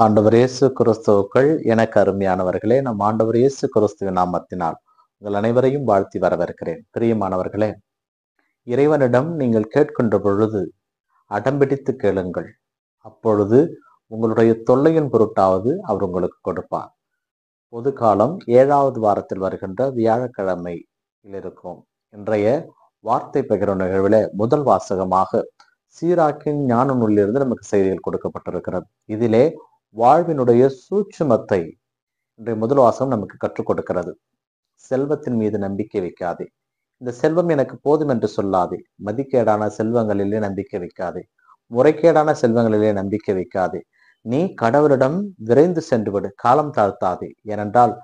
ஆண்டவர் இயேசு கிறிஸ்துவுக்குள் எனக்கு அருமையானவர்களே, நம் ஆண்டவர் இயேசு கிறிஸ்துவின் நாமத்தினால் உங்கள் அனைவரையும் வாழ்த்தி வரவேற்கிறேன். பிரியமானவர்களே, இறைவனிடம் நீங்கள் கேட்கின்ற பொழுது அடம்பிடித்து கேளுங்கள். அப்பொழுது உங்களுடைய தொல்லையின் பொருட்டாவது அவர் உங்களுக்கு கொடுப்பார். பொது காலம் 7வது வாரத்தில் வருகின்ற வியாழக்கிழமையில் இருக்கும். இன்றைய வார்த்தை பகிர்வு நிகழ்விலே முதல் வாசகமாக சீராக்கின் ஞான நூலிலிருந்து நமக்கு செய்திகள் கொடுக்கப்பட்டிருக்கிறது. இதிலே வாழ்வினுடைய சூட்சுமத்தை இன்றைய முதல் வாசகம் நமக்கு கற்றுக் கொடுக்கிறது. செல்வத்தின் மீது நம்பிக்கை வைக்காதே. இந்த செல்வம் எனக்கு போதும் என்று சொல்லாதே. மதிக்கேடான செல்வங்களிலே நம்பிக்கை வைக்காதே. முறைகேடான செல்வங்களிலே நம்பிக்கை வைக்காதே. நீ கடவுளிடம் விரைந்து சென்று விடு, காலம் தாழ்த்தாதே. ஏனென்றால்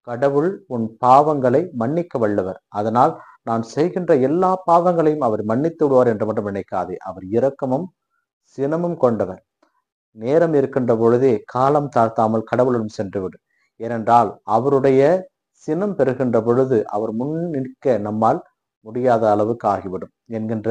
கடவுள் உன் பாவங்களை மன்னிக்க வல்லவர். அதனால் நான் செய்கின்ற எல்லா பாவங்களையும் அவர் மன்னித்து விடுவார் என்று மட்டும் நினைக்காதே. அவர் இரக்கமும் சினமும் கொண்டவர். நேரம் இருக்கின்ற பொழுதே காலம் தாழ்த்தாமல் கடவுளிடம் சென்று விடு. ஏனென்றால் அவருடைய சினம் பெறுகின்ற பொழுது அவர் முன் நிற்க நம்மால் முடியாத அளவுக்கு ஆகிவிடும் என்கின்ற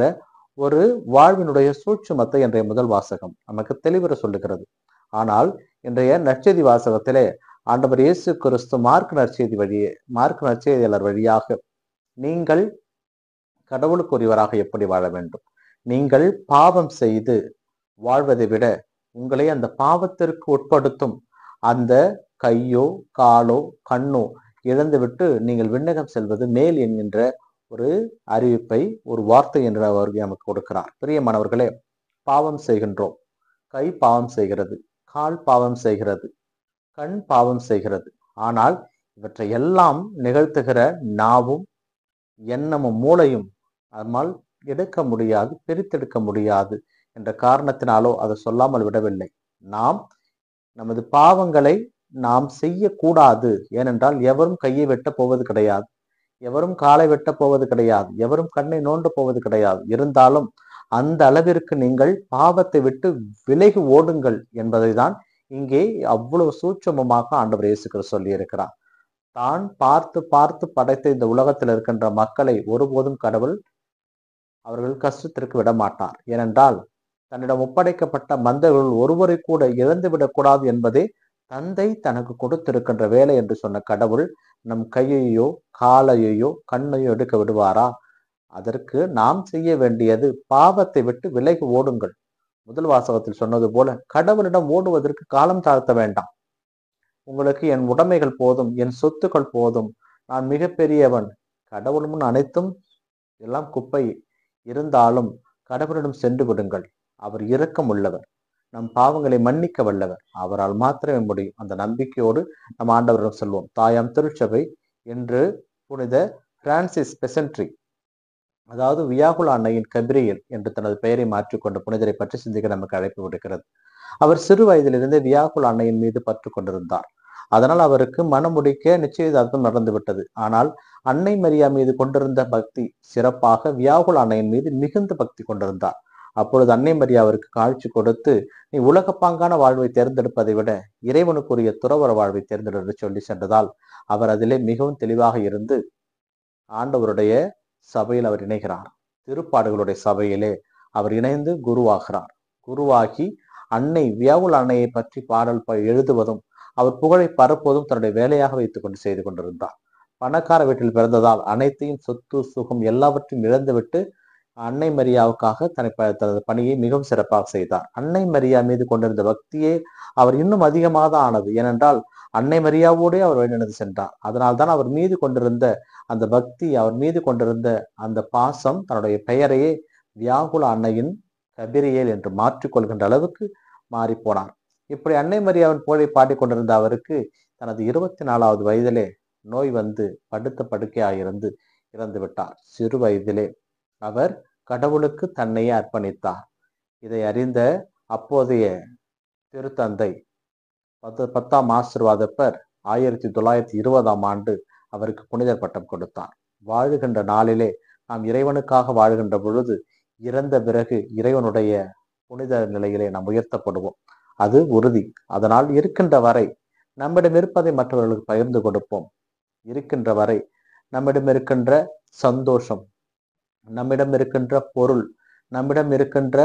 ஒரு வாழ்வினுடைய சூட்சுமத்தை இன்றைய முதல் வாசகம் நமக்கு தெளிவுற சொல்லுகிறது. ஆனால் இன்றைய நற்செய்தி வாசகத்திலே ஆண்டவர் இயேசு கிறிஸ்து மார்க் நற்செய்தியாளர் வழியாக நீங்கள் கடவுளுக்குரியவராக எப்படி வாழ வேண்டும், நீங்கள் பாவம் செய்து வாழ்வதை விட உங்களை அந்த பாவத்திற்கு உட்படுத்தும் அந்த கையோ காலோ கண்ணோ இழந்துவிட்டு நீங்கள் விண்ணகம் செல்வது மேல் என்கின்ற ஒரு அறிவிப்பை, ஒரு வார்த்தை என்று அவர் நமக்கு கொடுக்கிறார். பிரியமானவர்களே, பாவம் செய்கின்றோம். கை பாவம் செய்கிறது, கால் பாவம் செய்கிறது, கண் பாவம் செய்கிறது. ஆனால் இவற்றை எல்லாம் நிகழ்த்துகிற நாவும் எண்ணமும் மூளையும் அதனால் எடுக்க முடியாது, பிரித்தெடுக்க முடியாது என்ற காரணத்தினாலோ அதை சொல்லாமல் விடவில்லை. நாம் நமது பாவங்களை நாம் செய்யக்கூடாது. ஏனென்றால் எவரும் கையை வெட்ட போவது கிடையாது, எவரும் காலை வெட்ட போவது கிடையாது, எவரும் கண்ணை நோண்ட போவது கிடையாது. இருந்தாலும் அந்த அளவிற்கு நீங்கள் பாவத்தை விட்டு விலகி ஓடுங்கள் என்பதை தான் இங்கே அவ்வளவு சூட்சமமாக ஆண்டவர் இயேசு கிறிஸ்து சொல்லி இருக்கிறார். தான் பார்த்து பார்த்து படைத்த இந்த உலகத்தில் இருக்கின்ற மக்களை ஒருபோதும் கடவுள் அவர்கள் கஷ்டத்திற்கு விடமாட்டார். ஏனென்றால் தன்னிடம் ஒப்படைக்கப்பட்ட மந்தைகள் ஒருவரை கூட இழந்துவிடக் கூடாது என்பதே தந்தை தனக்கு கொடுத்திருக்கின்ற வேலை என்று சொன்ன கடவுள் நம் கையையோ காலையோ கண்ணையோ எடுக்க விடுவாரா? அதற்கு நாம் செய்ய வேண்டியது பாவத்தை விட்டு விலகி ஓடுங்கள். முதல் வாசகத்தில் சொன்னது போல கடவுளிடம் ஓடுவதற்கு காலம் தாழ்த்த வேண்டாம். உங்களுக்கு என் உடைமைகள் போதும், என் சொத்துக்கள் போதும், நான் மிகப்பெரியவன், கடவுள் முன் அனைத்தும் எல்லாம் குப்பை இருந்தாலும் கடவுளிடம் சென்று விடுங்கள். அவர் இரக்கம் உள்ளவர், நம் பாவங்களை மன்னிக்க வல்லவர், அவரால் மாத்திரமே முடியும். அந்த நம்பிக்கையோடு நம் ஆண்டவரிடம் செல்வோம். தாயாம் திருச்சபை என்று புனித பிரான்சிஸ் பெசன்ட்ரி, அதாவது வியாகுல அன்னையின் கபிரியல் என்று தனது பெயரை மாற்றிக்கொண்ட புனிதரை பற்றி சிந்திக்க நமக்கு அழைப்பு விடுக்கிறது. அவர் சிறு வயதிலிருந்தே வியாகுல அன்னையின் மீது பற்று கொண்டிருந்தார். அதனால் அவருக்கு மனமுடிக்க நிச்சயதார்த்தம் நடந்துவிட்டது. ஆனால் அன்னை மரியா மீது கொண்டிருந்த பக்தி சிறப்பாக வியாகுல அன்னையின் மீது மிகுந்த பக்தி கொண்டிருந்தார். அப்பொழுது அன்னை மரியா அவருக்கு காட்சி கொடுத்து, நீ உலகப்பாங்கான வாழ்வை தேர்ந்தெடுப்பதை விட இறைவனுக்குரிய துறவற வாழ்வை தேர்ந்தெடு என்று சொல்லி சென்றதால் அவர் அதிலே மிகவும் தெளிவாக இருந்து ஆண்டவருடைய சபையில் அவர் இணைகிறார். திருப்பாடுகளுடைய சபையிலே அவர் இணைந்து குருவாகிறார். குருவாகி அன்னை வியாகுல அன்னையை பற்றி பாடல் எழுதுவதும் அவர் புகழை பரப்புவதும் தன்னுடைய வேலையாக வைத்துக் கொண்டு செய்து கொண்டிருந்தார். பணக்கார வீட்டில் பிறந்ததால் அனைத்தையும் சொத்து சுகம் எல்லாவற்றையும் இழந்துவிட்டு அன்னை மரியாவுக்காக தனது பணியை மிகவும் சிறப்பாக செய்தார். அன்னை மரியா மீது கொண்டிருந்த பக்தியே அவர் இன்னும் அதிகமாக தான் ஆனது. ஏனென்றால் அன்னை மரியாவோடே அவர் வழிநடந்து சென்றார். அதனால்தான் அவர் மீது கொண்டிருந்த அந்த பக்தி, அவர் மீது கொண்டிருந்த அந்த பாசம் தன்னுடைய பெயரையே வியாகுல அன்னையின் கபிரியேல் என்று மாற்றிக்கொள்கின்ற அளவுக்கு மாறி போனார். இப்படி அன்னை மரியாவின் புகழை பாடிக்கொண்டிருந்த அவருக்கு தனது 24வது வயதிலே நோய் வந்து படுத்த படுக்கையாயிருந்து இறந்து விட்டார். சிறு வயதிலே அவர் கடவுளுக்கு தன்னையே அர்ப்பணித்தார். இதை அறிந்த அப்போதைய திருத்தந்தை 10ஆம் ஆசீர்வாதப்பர் 1920ஆம் ஆண்டு அவருக்கு புனிதர் பட்டம் கொடுத்தார். வாழுகின்ற நாளிலே நாம் இறைவனுக்காக வாழ்கின்ற பொழுது இறந்த பிறகு இறைவனுடைய புனித நிலையிலே நாம் உயர்த்தப்படுவோம். அது உறுதி. அதனால் இருக்கின்ற வரை நம்மிடம் இருப்பதை மற்றவர்களுக்கு பகிர்ந்து கொடுப்போம். இருக்கின்ற வரை நம்மிடம் இருக்கின்ற சந்தோஷம், நம்மிடம் இருக்கின்ற பொருள், நம்மிடம் இருக்கின்ற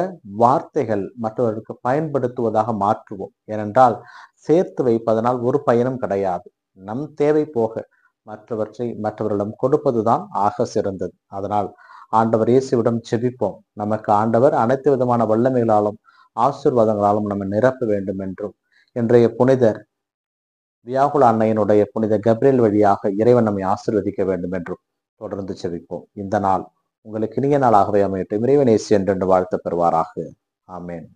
வார்த்தைகள் மற்றவர்களுக்கு பயன்படுத்துவதாக மாற்றுவோம். ஏனென்றால் சேர்த்து வைப்பதனால் ஒரு பயனும் கிடையாது. நம் தேவை போக மற்றவற்றை மற்றவர்களிடம் கொடுப்பதுதான் ஆக சிறந்தது. அதனால் ஆண்டவர் இயேசுவிடம் செபிப்போம். நமக்கு ஆண்டவர் அனைத்து விதமான வல்லமைகளாலும் ஆசீர்வாதங்களாலும் நம்ம நிரப்ப வேண்டும் என்றும், இன்றைய புனிதர் வியாகுல அன்னையினுடைய புனித கப்ரியேல் வழியாக இறைவன் நம்மை ஆசீர்வதிக்க வேண்டும் என்றும் தொடர்ந்து செபிப்போம். இந்த நாள் உங்களுக்கு இனிய நாளாகவே அமையட்டும். இறைவன் இயேசு என்றென்று வாழ்த்து பெறுவாராக. ஆமேன்.